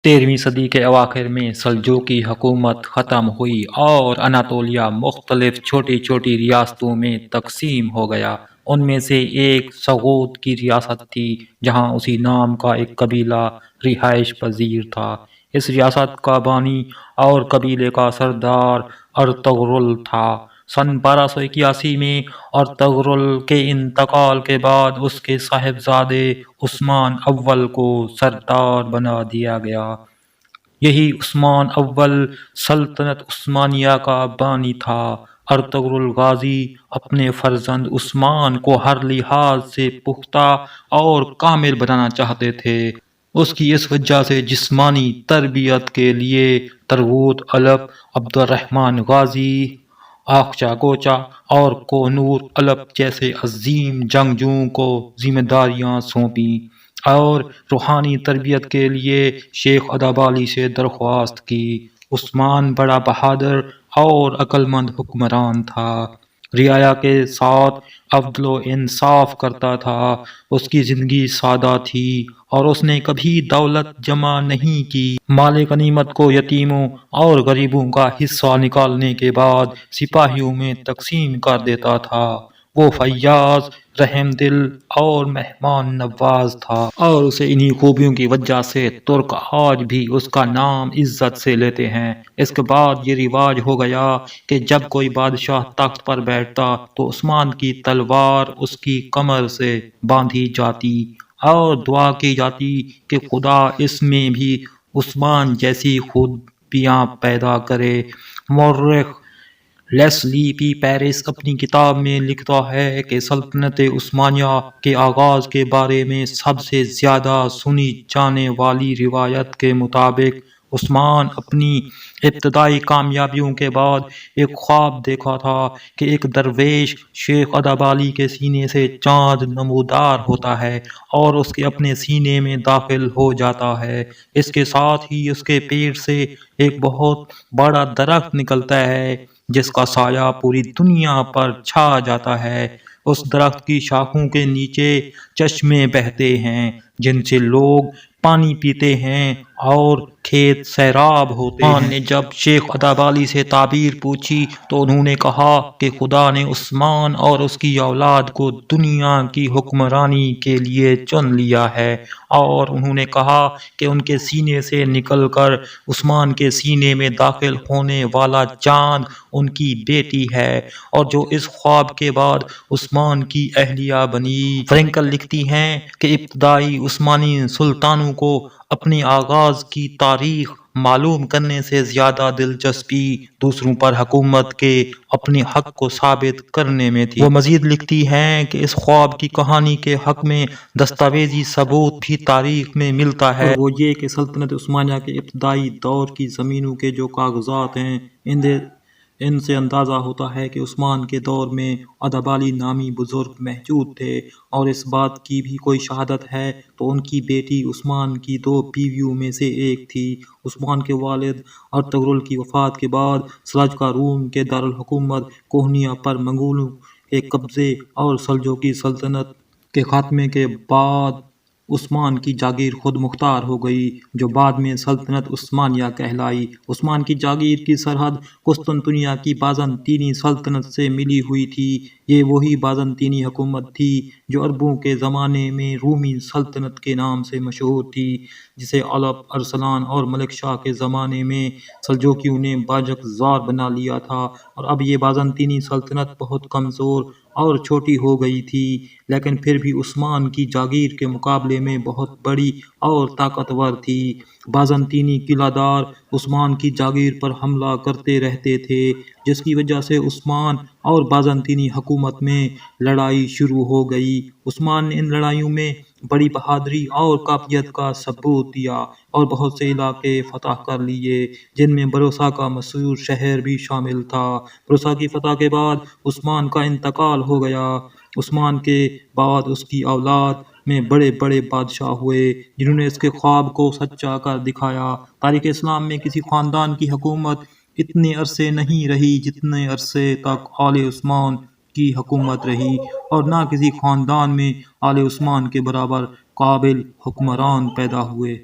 13ویں صدی کے اواخر میں سلجوقی حکومت ختم ہوئی اور اناطولیہ مختلف چھوٹی چھوٹی ریاستوں میں تقسیم ہو گیا۔ ان میں سے ایک سغوت کی ریاست تھی، جہاں اسی نام کا ایک قبیلہ رہائش پذیر تھا۔ اس ریاست کا بانی اور قبیلے کا سردار ارطغرل تھا۔ سن 1281 میں ارطغرل کے انتقال کے بعد اس کے صاحبزادے عثمان اول کو سردار بنا دیا گیا۔ یہی عثمان اول سلطنت عثمانیہ کا بانی تھا۔ ارطغرل غازی اپنے فرزند عثمان کو ہر لحاظ سے پختہ اور کامل بنانا چاہتے تھے۔ اس کی اس وجہ سے جسمانی تربیت کے لیے ترغوت الپ، عبد الرحمن غازی، آخچا کوچا اور کوہنور الپ جیسے عظیم جنگجوؤں کو ذمہ داریاں سونپیں، اور روحانی تربیت کے لیے شیخ ادابالی سے درخواست کی۔ عثمان بڑا بہادر اور عقلمند حکمران تھا۔ رعایا کے ساتھ عدل و انصاف کرتا تھا۔ اس کی زندگی سادہ تھی اور اس نے کبھی دولت جمع نہیں کی۔ مال غنیمت کو یتیموں اور غریبوں کا حصہ نکالنے کے بعد سپاہیوں میں تقسیم کر دیتا تھا۔ وہ فیاض، رحم دل اور مہمان نواز تھا، اور اسے انہی خوبیوں کی وجہ سے ترک آج بھی اس کا نام عزت سے لیتے ہیں۔ اس کے بعد یہ رواج ہو گیا کہ جب کوئی بادشاہ تخت پر بیٹھتا تو عثمان کی تلوار اس کی کمر سے باندھی جاتی اور دعا کی جاتی کہ خدا اس میں بھی عثمان جیسی خوبیاں پیدا کرے۔ مورخ لیسلی پی پیرس اپنی کتاب میں لکھتا ہے کہ سلطنت عثمانیہ کے آغاز کے بارے میں سب سے زیادہ سنی جانے والی روایت کے مطابق عثمان اپنی ابتدائی کامیابیوں کے بعد ایک خواب دیکھا تھا کہ ایک درویش شیخ ادابالی کے سینے سے چاند نمودار ہوتا ہے اور اس کے اپنے سینے میں داخل ہو جاتا ہے۔ اس کے ساتھ ہی اس کے پیٹ سے ایک بہت بڑا درخت نکلتا ہے جس کا سایہ پوری دنیا پر چھا جاتا ہے۔ اس درخت کی شاخوں کے نیچے چشمے بہتے ہیں جن سے لوگ پانی پیتے ہیں اور کھیت سیراب ہوتے ہیں۔ نے جب شیخ ادابالی سے تعبیر پوچھی تو انہوں نے کہا کہ خدا نے عثمان اور اس کی اولاد کو دنیا کی حکمرانی کے لیے چن لیا ہے، اور انہوں نے کہا کہ ان کے سینے سے نکل کر عثمان کے سینے میں داخل ہونے والا چاند ان کی بیٹی ہے، اور جو اس خواب کے بعد عثمان کی اہلیہ بنی۔ فرینکل لکھتی ہیں کہ ابتدائی عثمانی سلطانوں کو اپنے آغاز کی تاریخ معلوم کرنے سے زیادہ دلچسپی دوسروں پر حکومت کے اپنے حق کو ثابت کرنے میں تھی۔ وہ مزید لکھتی ہیں کہ اس خواب کی کہانی کے حق میں دستاویزی ثبوت بھی تاریخ میں ملتا ہے، اور وہ یہ کہ سلطنت عثمانیہ کے ابتدائی دور کی زمینوں کے جو کاغذات ہیں ان سے اندازہ ہوتا ہے کہ عثمان کے دور میں ادابالی نامی بزرگ موجود تھے، اور اس بات کی بھی کوئی شہادت ہے تو ان کی بیٹی عثمان کی 2 بیویوں میں سے ایک تھی۔ عثمان کے والد ارطغرل کی وفات کے بعد سلجوقہ روم کے دارالحکومت کوہنیہ پر منگولوں کے قبضے اور سلجوقی سلطنت کے خاتمے کے بعد عثمان کی جاگیر خود مختار ہو گئی، جو بعد میں سلطنت عثمانیہ کہلائی۔ عثمان کی جاگیر کی سرحد قسطنطنیہ کی بازنطینی سلطنت سے ملی ہوئی تھی۔ یہ وہی بازنطینی حکومت تھی جو عربوں کے زمانے میں رومی سلطنت کے نام سے مشہور تھی، جسے الپ ارسلان اور ملک شاہ کے زمانے میں سلجوقیوں نے باجک زار بنا لیا تھا، اور اب یہ بازنطینی سلطنت بہت کمزور اور چھوٹی ہو گئی تھی، لیکن پھر بھی عثمان کی جاگیر کے مقابلے میں بہت بڑی اور طاقتور تھی۔ بازنطینی قلعہ دار عثمان کی جاگیر پر حملہ کرتے رہتے تھے، جس کی وجہ سے عثمان اور بازنطینی حکومت میں لڑائی شروع ہو گئی۔ عثمان نے ان لڑائیوں میں بڑی بہادری اور قابلیت کا ثبوت دیا اور بہت سے علاقے فتح کر لیے، جن میں بروسا کا مشہور شہر بھی شامل تھا۔ بروسا کی فتح کے بعد عثمان کا انتقال ہو گیا۔ عثمان کے بعد اس کی اولاد میں بڑے بڑے بادشاہ ہوئے جنہوں نے اس کے خواب کو سچا کر دکھایا۔ تاریخ اسلام میں کسی خاندان کی حکومت اتنے عرصے نہیں رہی جتنے عرصے تک آل عثمان کی حکومت رہی، اور نہ کسی خاندان میں آل عثمان کے برابر قابل حکمران پیدا ہوئے۔